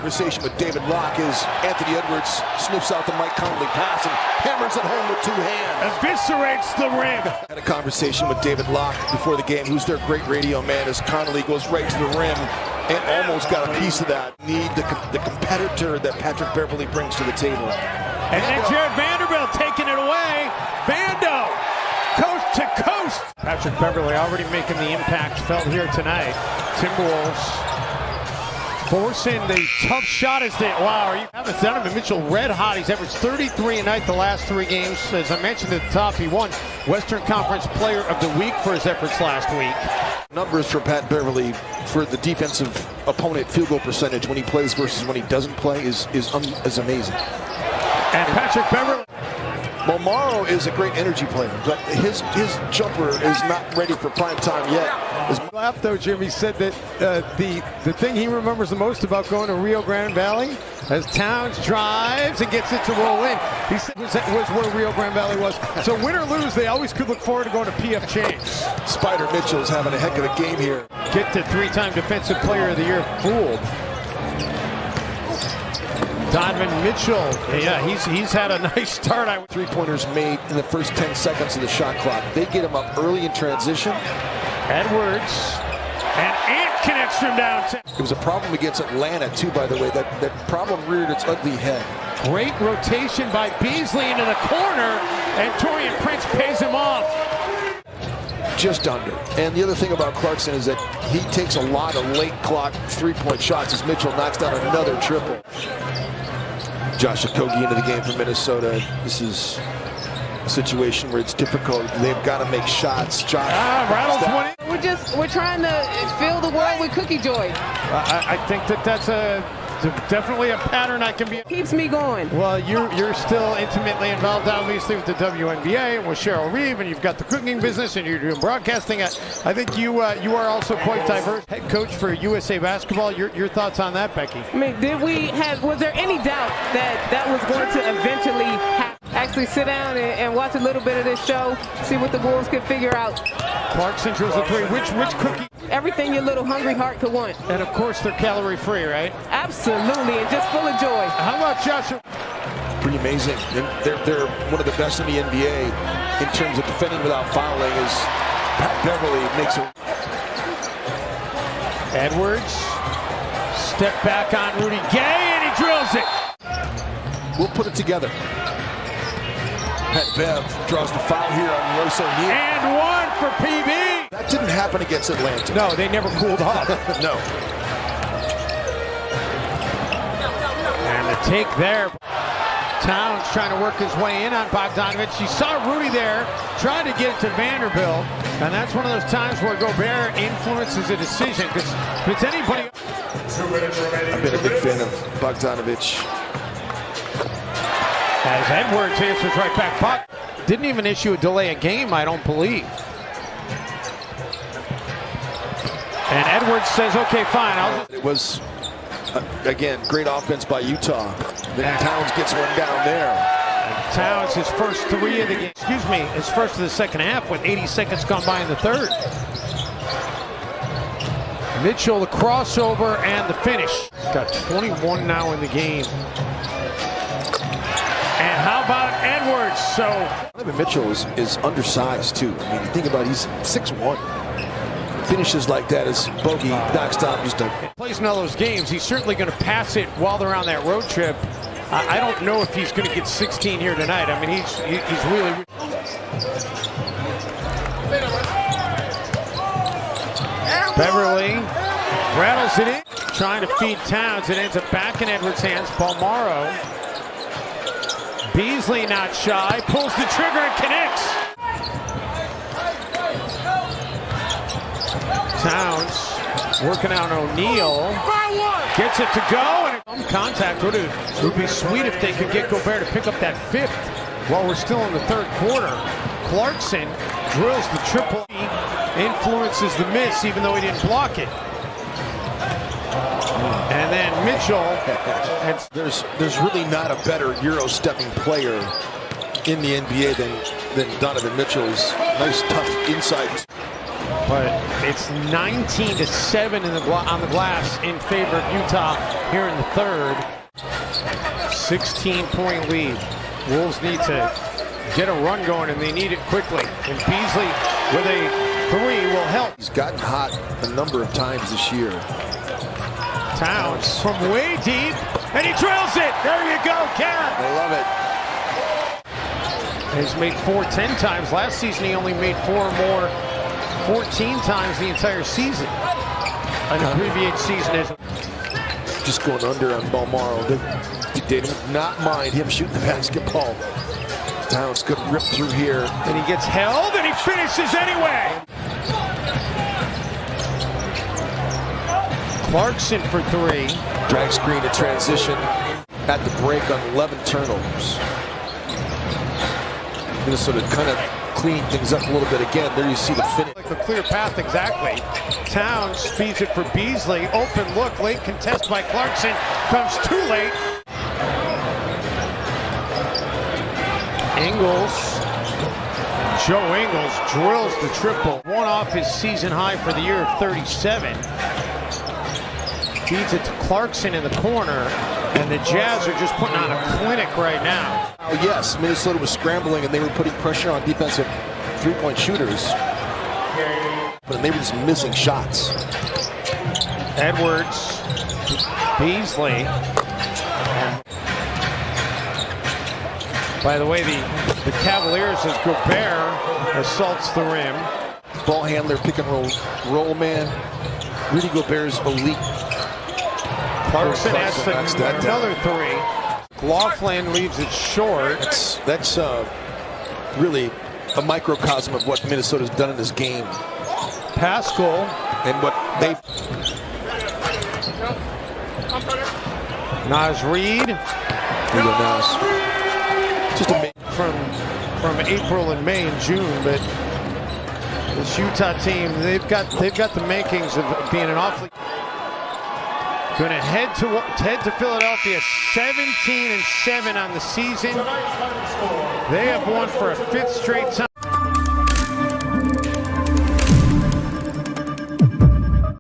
conversation with David Locke as Anthony Edwards sniffs out the Mike Conley pass and hammers it home with two hands. Eviscerates the rim. Had a conversation with David Locke before the game, who's their great radio man, as Conley goes right to the rim and almost got a piece of that. Need the competitor that Patrick Beverley brings to the table. And then Jared Vanderbilt taking it away. Vando, coast to coast. Patrick Beverley already making the impact felt here tonight. Timberwolves forcing the tough shot as they, wow, you haven't done him. Mitchell red hot. He's averaged 33 a night the last 3 games. As I mentioned at the top, he won Western Conference Player of the Week for his efforts last week. Numbers for Pat Beverley for the defensive opponent field goal percentage when he plays versus when he doesn't play is amazing. And Patrick Beverley. Morrow is a great energy player, but his jumper is not ready for prime time yet. Laugh though, Jimmy said that the thing he remembers the most about going to Rio Grande Valley, as Towns drives and gets it to roll in, he said was where Rio Grande Valley was. So win or lose, they always could look forward to going to PF Chang's. Spider Mitchell's having a heck of a game here. Get to 3-time Defensive Player of the Year fooled. Donovan Mitchell, yeah, he's had a nice start. 3-pointers made in the first 10 seconds of the shot clock. They get him up early in transition. Edwards, and Ant connects from downtown. It was a problem against Atlanta, too, by the way. That problem reared its ugly head. Great rotation by Beasley into the corner, and Taurean Prince pays him off. Just under. And the other thing about Clarkson is that he takes a lot of late clock 3-point shots as Mitchell knocks down another triple. Josh Okogie into the game for Minnesota. This is a situation where it's difficult. They've got to make shots. Josh rattles one. We're trying to fill the world with cookie joy. I think that's definitely a pattern I can be. Keeps me going. Well, you're still intimately involved, obviously, with the WNBA and with Cheryl Reeve, and you've got the cooking business, and you're doing broadcasting. I think you are also quite diverse. Head coach for USA Basketball. Your thoughts on that, Becky? I mean, was there any doubt that was going to eventually happen? Actually sit down and watch a little bit of this show, see what the Wolves could figure out. Clarkson drills a 3. Which cookie? Everything your little hungry heart could want. And of course, they're calorie-free, right? Absolutely, and just full of joy. How about Joshua? Pretty amazing. They're one of the best in the NBA in terms of defending without fouling. As Pat Beverley makes a. Edwards, step back on Rudy Gay, and he drills it. We'll put it together. Pat Bev draws the foul here on Royce O'Neal. And one for PB. That didn't happen against Atlanta. No, they never cooled off. No. And the take there. Towns trying to work his way in on Bogdanovich. You saw Rudy there trying to get it to Vanderbilt. And that's one of those times where Gobert influences a decision. Because if it's anybody. I've been a big fan of Bogdanovich. As Edwards answers right back. Buck didn't even issue a delay of game, I don't believe. And Edwards says, okay, fine. It was, again, great offense by Utah. Then Towns gets one down there. And Towns, his first 3 of the game, his first of the second half with 80 seconds gone by in the third. Mitchell, the crossover, and the finish. Got 21 now in the game. And how about Edwards? So Donovan Mitchell is undersized too. I mean, you think about it, he's 6'1". Finishes like that as Bogey knocks down just a. Plays in all those games. He's certainly going to pass it while they're on that road trip. I don't know if he's going to get 16 here tonight. I mean, he's really. Beverley rattles it in, trying to feed Towns. It ends up back in Edwards' hands. Morrow. Beasley not shy, pulls the trigger and connects. Towns working out O'Neal. Gets it to go, and contact would be sweet if they could get Gobert to pick up that 5th while we're still in the 3rd quarter. Clarkson drills the triple, influences the miss even though he didn't block it. And then Mitchell. There's really not a better Euro-stepping player in the NBA than Donovan Mitchell. Nice, tough inside. But it's 19-7 on the glass in favor of Utah here in the third. 16-point lead. Wolves need to get a run going, and they need it quickly. And Beasley with a three will help. He's gotten hot a number of times this year. Towns from way deep, and he drills it. There you go, Cat. I love it. He's made 4 10 times. Last season he only made 4 or more 14 times the entire season. An abbreviated season is just going under on Balmaro. They did not mind him shooting the basketball. Towns could rip through here. And he gets held, and he finishes anyway. Clarkson for 3. Drag screen to transition at the break on 11 turnovers. Minnesota kind of cleaned things up a little bit again. There you see the finish. Like the clear path, exactly. Towns feeds it for Beasley. Open look, late contest by Clarkson. Comes too late. Joe Ingles drills the triple. One off his season high for the year of 37. Feeds it to Clarkson in the corner, and the Jazz are just putting on a clinic right now. Oh yes, Minnesota was scrambling and they were putting pressure on defensive three-point shooters, but they were just missing shots. Edwards, Beasley. And by the way, the Cavaliers, as Gobert assaults the rim. Ball handler, pick and roll man. Rudy Gobert's elite. Clarkson adds another 3. Laughlin leaves it short. That's really a microcosm of what Minnesota's done in this game. Pascal. And what they... Naz Reid. Just amazing. From April and May and June, but this Utah team, they've got the makings of being an awfully... Going to head to Philadelphia, 17-7 on the season. They have won for a 5th straight time.